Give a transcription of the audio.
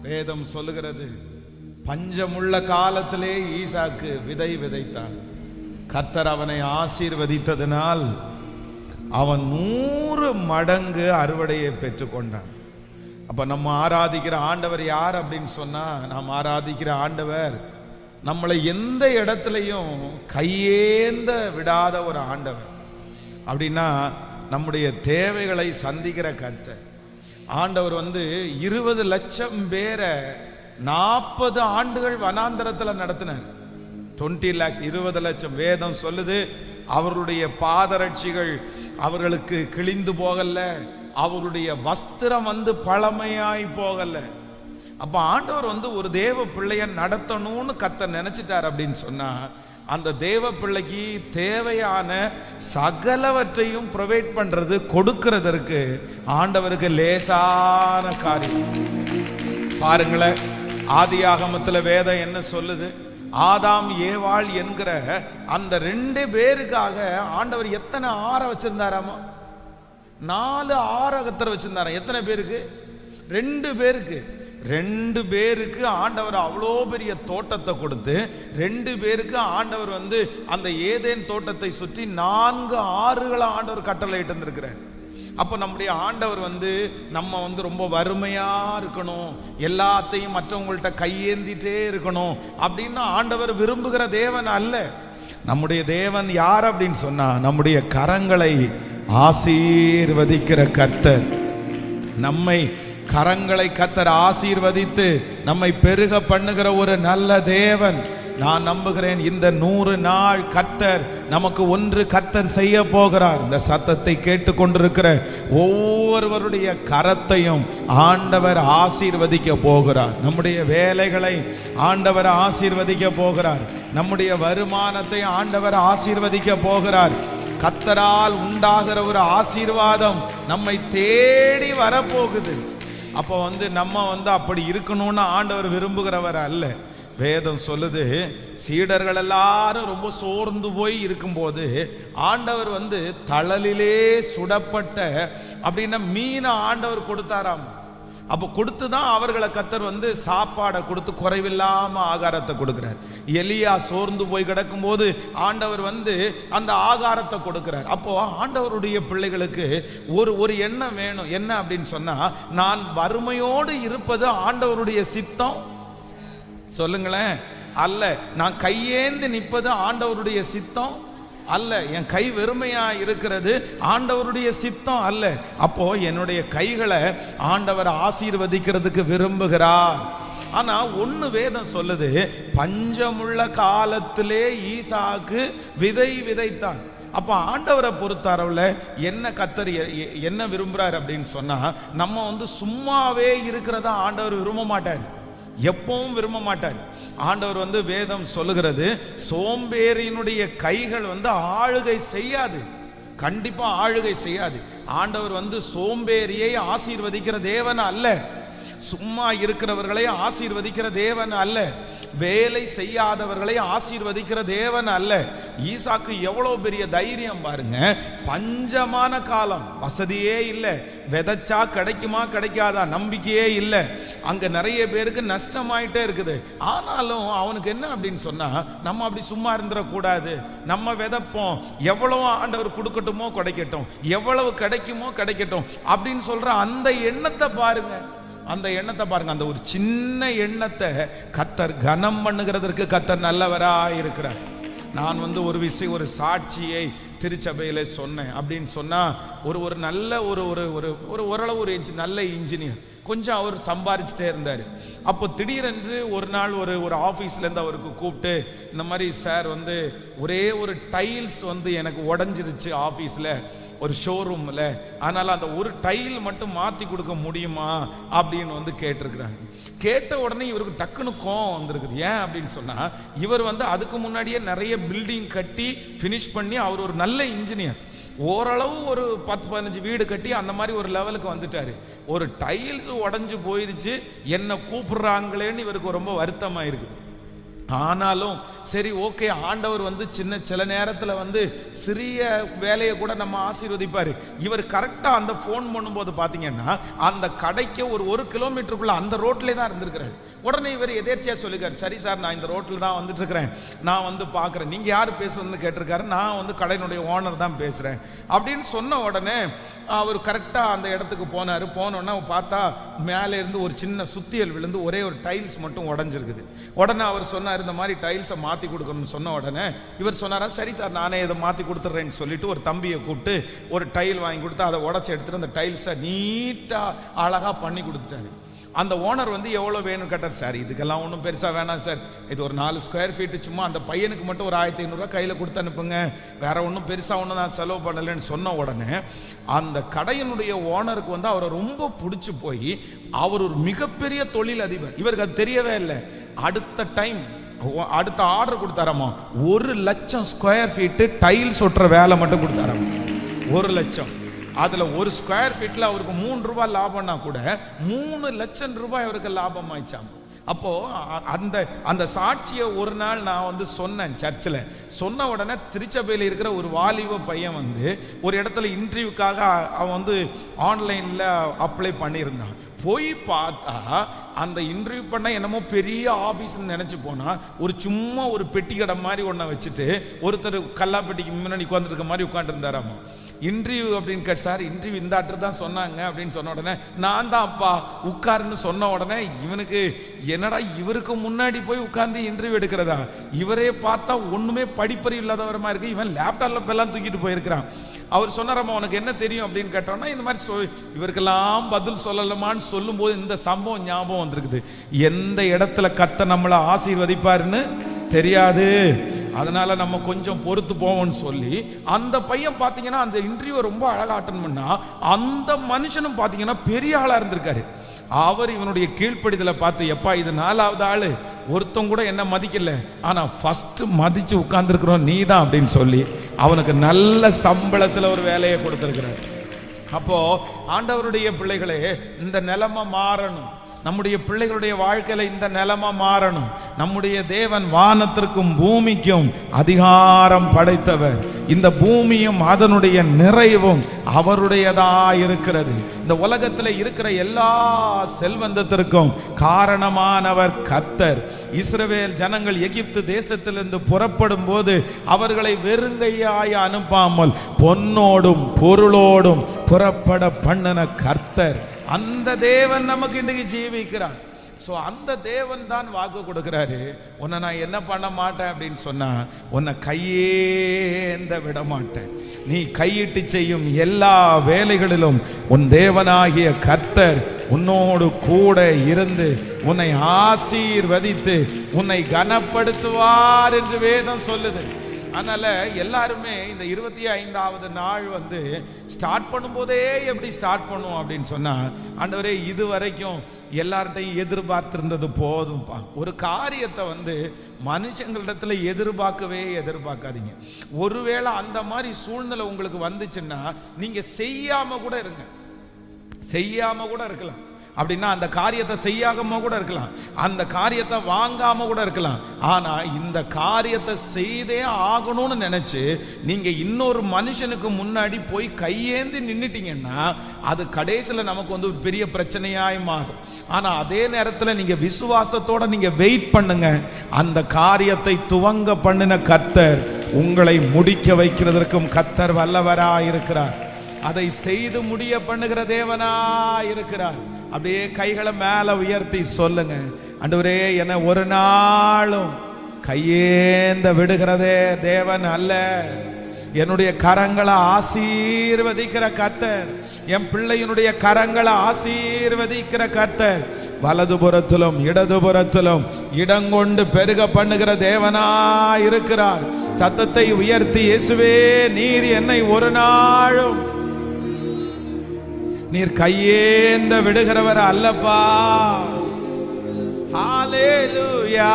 வேதம் சொல்லுகிறது, பஞ்சமுள்ள காலத்திலே ஈசாக்கு விதை விதைத்தான். கர்த்தர் அவனை ஆசீர்வதித்ததினால் அவன் 100 மடங்கு அறுவடையை பெற்றுக்கொண்டான். அப்ப நம்ம ஆராதிக்கிற ஆண்டவர் யார் அப்படின்னு சொன்னா, நாம் ஆராதிக்கிற ஆண்டவர் நம்மளை எந்த இடத்துலையும் கையேந்த விடாத ஒரு ஆண்டவர். அப்படின்னா நம்முடைய தேவைகளை சந்திக்கிற கர்த்தர். ஆண்டவர் 20 லட்சம் பேரை 40 ஆண்டுகள் வனாந்தரத்தில் நடத்தினார். 20 lakhs, 20 லட்சம். வேதம் சொல்லுது, அவர்களுடைய பாதரட்சிகள் அவர்களுக்கு கிழிந்து போகல, அவர்களுடைய வஸ்திரம் பழமையாய் போகல. அப்ப ஆண்டவர் ஒரு தேவ பிள்ளைய நடத்தணும்னு கர்த்தர் நினைச்சிட்டார் அப்படின்னு சொன்னா, அந்த தேவ பிள்ளைக்கு தேவையான சகலவற்றையும் ப்ரொவைட் பண்றது, கொடுக்கிறதற்கு ஆண்டவருக்கு லேசான காரியம். பாருங்களேன், ஆதியாகமத்தில் வேதம் என்ன சொல்லுது? ஆதாம் ஏவாள் என்கிற அந்த 2 பேருக்காக ஆண்டவர் எத்தனை ஆற வச்சிருந்தாராமா? 4 ஆரகத்தரை வச்சிருந்தாரா. எத்தனை பேருக்கு? 2 பேருக்கு. 2 பேருக்கு ஆண்டவர் அவ்வளோ பெரிய தோட்டத்தை கொடுத்து, 2 பேருக்கு ஆண்டவர் அந்த ஏதேன் தோட்டத்தை சுற்றி 4 ஆறுகளை ஆண்டவர் கட்டளையிட்டு இருந்திருக்கிறார். அப்போ நம்முடைய ஆண்டவர் நம்ம ரொம்ப வறுமையா இருக்கணும், எல்லாத்தையும் மற்றவங்கள்ட்ட கையேந்திட்டே இருக்கணும் அப்படின்னு ஆண்டவர் விரும்புகிற தேவன் அல்ல. நம்முடைய தேவன் யார் அப்படின்னு சொன்னா, நம்முடைய கரங்களை ஆசீர்வதிக்கிற கர்த்தர். நம்மை கரங்களை கர்த்தர் ஆசீர்வதித்து நம்மை பெருக பண்ணுகிற ஒரு நல்ல தேவன். நான் நம்புகிறேன், இந்த 100 நாள் கர்த்தர் நமக்கு ஒன்று கர்த்தர் செய்ய போகிறார். இந்த சத்தத்தை கேட்டுக்கொண்டிருக்கிற ஒவ்வொருவருடைய கரத்தையும் ஆண்டவர் ஆசீர்வதிக்க போகிறார். நம்முடைய வேலைகளை ஆண்டவர் ஆசீர்வதிக்க போகிறார். நம்முடைய வருமானத்தை ஆண்டவர் ஆசீர்வதிக்க போகிறார். கர்த்தரால் உண்டாகிற ஒரு ஆசீர்வாதம் நம்மை தேடி வரப்போகுது. அப்போ நம்ம அப்படி இருக்கணும்னு ஆண்டவர் விரும்புகிறவர் அல்ல. வேதம் சொல்லுது, சீடர்கள் எல்லாரும் ரொம்ப சோர்ந்து போய் இருக்கும்போது ஆண்டவர் தழலிலே சுடப்பட்ட அப்படின்னா மீனை ஆண்டவர் கொடுத்தாராம். அப்போ கொடுத்து தான் அவர்களை கர்த்தர் சாப்பாடை கொடுத்து குறைவில்லாம ஆகாரத்தை கொடுக்கிறார். எலியா சோர்ந்து போய் கிடக்கும் போது ஆண்டவர் அந்த ஆகாரத்தை கொடுக்கிறார். அப்போ ஆண்டவருடைய பிள்ளைகளுக்கு ஒரு எண்ணம் வேணும். என்ன அப்படின்னு சொன்னா, நான் வறுமையோடு இருப்பது ஆண்டவருடைய சித்தம் சொல்லுங்களேன் அல்ல. நான் கையேந்து நிற்பது ஆண்டவருடைய சித்தம் அல்ல. என் கை வெறுமையா இருக்கிறது ஆண்டவருடைய சித்தம் அல்ல. அப்போ என்னுடைய கைகளை ஆண்டவர் ஆசீர்வதிக்கிறதுக்கு விரும்புகிறார். ஆனா ஒண்ணு வேதம் சொல்லுது, பஞ்சமுள்ள காலத்திலே ஈசாக்கு விதை விதைத்தான். அப்ப ஆண்டவரை பொறுத்தளவுல என்ன கர்த்தர் என்ன விரும்புறாரு அப்படின்னு சொன்னா, நம்ம சும்மாவே இருக்கிறதா ஆண்டவர் விரும்ப மாட்டார், எப்பவும் விரும்ப மாட்டார். ஆண்டவர் வேதம் சொல்லுகிறது, சோம்பேறியினுடைய கைகள் ஆளுகை செய்யாது, கண்டிப்பா ஆளுகை செய்யாது. ஆண்டவர் சோம்பேறியை ஆசீர்வதிக்கிற தேவன் அல்ல, சும்மா இருக்கிறவர்களை ஆசீர்வதிக்கிற தேவன் அல்ல, வேலை செய்யாதவர்களை ஆசீர்வதிக்கிற தேவன் அல்ல. ஈசாக்கு எவ்வளவு பெரிய தைரியம் பாருங்க. பஞ்சமான காலம், வசதியே இல்லை, விதைச்சா கிடைக்குமா கிடைக்காதா நம்பிக்கையே இல்லை, அங்க நிறைய பேருக்கு நஷ்டமாயிட்டே இருக்குது. ஆனாலும் அவனுக்கு என்ன அப்படின்னு சொன்னா, நம்ம அப்படி சும்மா இருந்துடக்கூடாது, நம்ம விதைப்போம், எவ்வளவு ஆண்டவர் கொடுக்கட்டுமோ கிடைக்கட்டும், எவ்வளவு கிடைக்குமோ கிடைக்கட்டும் அப்படின்னு சொல்ற அந்த எண்ணத்தை பாருங்க. அந்த எண்ணத்தை பாருங்க. அந்த ஒரு சின்ன எண்ணத்தை கர்த்தர் கனம் பண்ணுகிறதற்கு கர்த்தர் நல்லவரா இருக்கிறார். நான் ஒரு சாட்சியை திருச்சபையில சொன்னேன் அப்படின்னு சொன்னா, ஒரு நல்ல ஓரளவு ஒரு நல்ல இன்ஜினியர், கொஞ்சம் அவர் சம்பாதிச்சுட்டே இருந்தார். அப்போ திடீரென்று ஒரு நாள் ஒரு ஆஃபீஸ்லேருந்து அவருக்கு கூப்பிட்டு, இந்த மாதிரி சார் ஒரே ஒரு டைல்ஸ் எனக்கு உடஞ்சிருச்சு ஆஃபீஸில், ஒரு ஷோரூமில், அதனால் அந்த ஒரு டைல் மட்டும் மாற்றி கொடுக்க முடியுமா அப்படின்னு கேட்டிருக்கிறாங்க. கேட்ட உடனே இவருக்கு டக்குன்னு கோவம் வந்திருக்குது. ஏன் அப்படின்னு சொன்னால், இவர் அதுக்கு முன்னாடியே நிறைய பில்டிங் கட்டி ஃபினிஷ் பண்ணி, அவர் ஒரு நல்ல இன்ஜினியர், ஓரளவு ஒரு 10-15 வீடு கட்டி அந்த மாதிரி ஒரு லெவலுக்கு வந்துட்டாரு. ஒரு டைல்ஸ் உடஞ்சு போயிருச்சு, என்ன கூப்பிடுறாங்களேன்னு இவருக்கு ரொம்ப வருத்தமாக இருக்குது. ஆனாலும் சரி, ஓகே, ஆண்டவர் சில நேரத்தில் சிறிய வேலையை கூட நம்ம ஆசீர்வதிப்பார். இவர் கரெக்டாக அந்த ஃபோன் பண்ணும்போது பார்த்தீங்கன்னா அந்த கடைக்கு ஒரு கிலோமீட்டருக்குள்ள அந்த ரோட்லேயே தான் இருந்திருக்கிறாரு. உடனே இவர் எதேர்ச்சியாக சொல்லிக்கார், சரி சார், நான் இந்த ரோட்டில் தான் வந்துட்டு இருக்கிறேன், நான் பார்க்குறேன், நீங்கள் யார் பேசுறதுன்னு கேட்டிருக்காரு. நான் கடையினுடைய ஓனர் தான் பேசுகிறேன் அப்படின்னு சொன்ன உடனே அவர் கரெக்டாக அந்த இடத்துக்கு போனார். போனோன்னா பார்த்தா மேலே இருந்து ஒரு சின்ன சுத்தியல் விழுந்து ஒரே ஒரு டைல்ஸ் மட்டும் உடஞ்சிருக்குது. உடனே அவர் சொன்னார், இந்த மாதிரி டைல்ஸை மாற்றி கொடுக்கணும்னு சொன்ன உடனே இவர் சொன்னாரா, சரி சார், நானே இதை மாற்றி கொடுத்துட்றேன்னு சொல்லிட்டு ஒரு தம்பியை கூப்பிட்டு ஒரு டைல் வாங்கி கொடுத்து அதை உடச்சி எடுத்துட்டு அந்த டைல்ஸை நீட்டாக அழகாக பண்ணி கொடுத்துட்டாரு. அந்த ஓனர் எவ்வளோ வேணும்னு கேட்டார். சார், இதுக்கெல்லாம் ஒன்றும் பெருசாக வேணாம் சார், இது ஒரு 4 ஸ்கொயர் ஃபீட்டு, சும்மா அந்த பையனுக்கு மட்டும் ஒரு 1500 கையில் கொடுத்து அனுப்புங்க, வேற ஒன்றும் பெருசாக ஒன்றும் நான் செலவு பண்ணலைன்னு சொன்ன உடனே அந்த கடையினுடைய ஓனருக்கு அவரை ரொம்ப பிடிச்சி போய் அவர் ஒரு மிகப்பெரிய தொழில் அதிபர். இவருக்கு அது தெரியவே இல்லை. அடுத்த ஆர்டர் கொடுத்தாராமா, 1 லட்சம் ஸ்கொயர் ஃபீட்டு டைல்ஸ் ஒட்டுற வேலை மட்டும் கொடுத்தாராமா. 1 லட்சம். அதுல 1 ஸ்கொயர் ஃபீட்ல அவருக்கு 3 ரூபாய் லாபம்னா கூட 3 லட்சம் ரூபாய் அவருக்கு லாபம் ஆயிடுச்சாம். அப்போ அந்த சாட்சியை ஒரு நாள் நான் சொன்னேன் சர்ச்சில். சொன்ன உடனே திருச்சபையில் இருக்கிற ஒரு வாலிப பையன் ஒரு இடத்துல இன்டர்வியூக்காக அவன் ஆன்லைனில் அப்ளை பண்ணியிருந்தான். போய் பார்த்தா அந்த இன்டர்வியூ பண்ண என்னமோ பெரிய ஆஃபீஸ்ன்னு நினச்சி போனால் சும்மா ஒரு பெட்டி கடை மாதிரி ஒன்றை வச்சுட்டு ஒருத்தர் கல்லாப்பெட்டிக்கு முன்னாடி உட்காந்துருக்க மாதிரி உட்காந்துருந்தாராமா. இன்டர்வியூ அப்படின்னு கேட்டு, சார் இன்டர்வியூ இந்த ஆர்டர் தான் சொன்னாங்க அப்படின்னு சொன்ன உடனே, நான் தான் அப்பா உட்காருன்னு சொன்ன உடனே இவனுக்கு என்னடா, இவருக்கு முன்னாடி போய் உட்கார்ந்து இன்டர்வியூ எடுக்கிறதா, இவரே பார்த்தா ஒன்றுமே படிப்பறிவு இல்லாதவரமா இருக்கு, இவன் லேப்டாப்ல எல்லாம் தூக்கிட்டு போயிருக்கிறான். அவர் சொன்னாரம்மா, உனக்கு என்ன தெரியும் அப்படின்னு கேட்டோம்னா, இந்த மாதிரி இவருக்கெல்லாம் பதில் சொல்லலாமான்னு சொல்லும்போது இந்த சம்பவம் ஞாபகம் வந்திருக்குது. எந்த இடத்துல கர்த்தர் நம்மளை ஆசீர்வதிப்பாருன்னு தெரியாது, அதனால நம்ம கொஞ்சம் பொறுத்து போவோம்னு சொல்லி அந்த பையன் பார்த்தீங்கன்னா அந்த இன்டர்வியூ ரொம்ப அழகாக அட்டன் பண்ணா. அந்த மனுஷனும் பார்த்தீங்கன்னா பெரிய ஆளாக இருந்திருக்காரு. அவர் இவனுடைய கீழ்ப்படிதலை பார்த்து, எப்பா இது 4வது ஆளு, ஒருத்தம் கூட என்ன மதிக்கல, ஆனா ஃபர்ஸ்ட் மதிச்சு உட்கார்ந்துருக்கிறோம் நீ தான் அப்படின்னு சொல்லி அவனுக்கு நல்ல சம்பளத்தில் ஒரு வேலையை கொடுத்துருக்கிறார். அப்போ ஆண்டவருடைய பிள்ளைகளே, இந்த நிலைமை மாறணும். நம்முடைய பிள்ளைகளுடைய வாழ்க்கையில இந்த நிலைமை மாறணும். நம்முடைய தேவன் வானத்திற்கும் பூமிக்கும் அதிகாரம் படைத்தவர். இந்த பூமியும் அதனுடைய நிறைவும் அவருடையதா இருக்கிறது. இந்த உலகத்தில் இருக்கிற எல்லா செல்வந்தத்திற்கும் காரணமானவர் கர்த்தர். இஸ்ரவேல் ஜனங்கள் எகிப்து தேசத்திலிருந்து புறப்படும் போது அவர்களை வெறுங்கையாய் அனுப்பாமல் பொன்னோடும் பொருளோடும் புறப்பட பண்ணின கர்த்தர். அந்த தேவன் நமக்கு இன்றைக்கு ஜீவிக்கிறார். ஸோ அந்த தேவன் தான் வாக்கு கொடுக்கிறாரு, உன்னை நான் என்ன பண்ண மாட்டேன் அப்படின்னு சொன்னா, உன்னை கையேந்த விட மாட்டேன். நீ கையிட்டு செய்யும் எல்லா வேலைகளிலும் உன் தேவனாகிய கர்த்தர் உன்னோடு கூட இருந்து உன்னை ஆசீர்வதித்து உன்னை கனப்படுத்துவார் என்று வேதம் சொல்லுது. அதனால எல்லாருமே இந்த 25வது நாள் ஸ்டார்ட் பண்ணும்போதே எப்படி ஸ்டார்ட் பண்ணுவோம் அப்படின்னு சொன்னா, ஆண்டவரே இதுவரைக்கும் எல்லார்ட்டையும் எதிர்பார்த்திருந்தது போதும்பா. ஒரு காரியத்தை மனுஷங்களிடத்துல எதிர்பார்க்காதீங்க. ஒருவேளை அந்த மாதிரி சூழ்நிலை உங்களுக்கு வந்துச்சுன்னா நீங்க செய்யாம கூட இருக்கலாம். அப்படின்னா அந்த காரியத்தை செய்யாம கூட இருக்கலாம், அந்த காரியத்தை வாங்காம கூட இருக்கலாம். ஆனா இந்த காரியத்தை செய்தே ஆகணும்னு நினைச்சு நீங்க இன்னொரு மனுஷனுக்கு முன்னாடி போய் கையேந்தி நின்னுட்டீங்கன்னா அது கடைசியில நமக்கு ஒரு பெரிய பிரச்சனையாய் மாறும். ஆனா அதே நேரத்தில் நீங்க விசுவாசத்தோட நீங்க வெயிட் பண்ணுங்க. அந்த காரியத்தை துவங்க பண்ணின கர்த்தர் உங்களை முடிக்க வைக்கிறதற்கும் கர்த்தர் வல்லவராய் இருக்கிறார். அதை செய்து முடிய பண்ணுகிற தேவனா இருக்கிறார். அப்படியே கைகளை மேல உயர்த்தி சொல்லுங்க, ஆண்டவரே என்னை ஒரு நாளும் கையேந்த விடுகிறதே தேவன் அல்ல. என்னுடைய கரங்களை ஆசீர்வதிக்கிற கர்த்தர், என் பிள்ளையினுடைய கரங்களை ஆசீர்வதிக்கிற கர்த்தர், வலதுபுறத்திலும் இடதுபுறத்திலும் இடங்கொண்டு பெருக பண்ணுகிற தேவனா இருக்கிறார். சத்தத்தை உயர்த்தி, இயேசுவே நீர் என்னை ஒரு நாளும் நீர் கையேந்த விடுகிறவர் அல்லப்பா. ஹalleluya.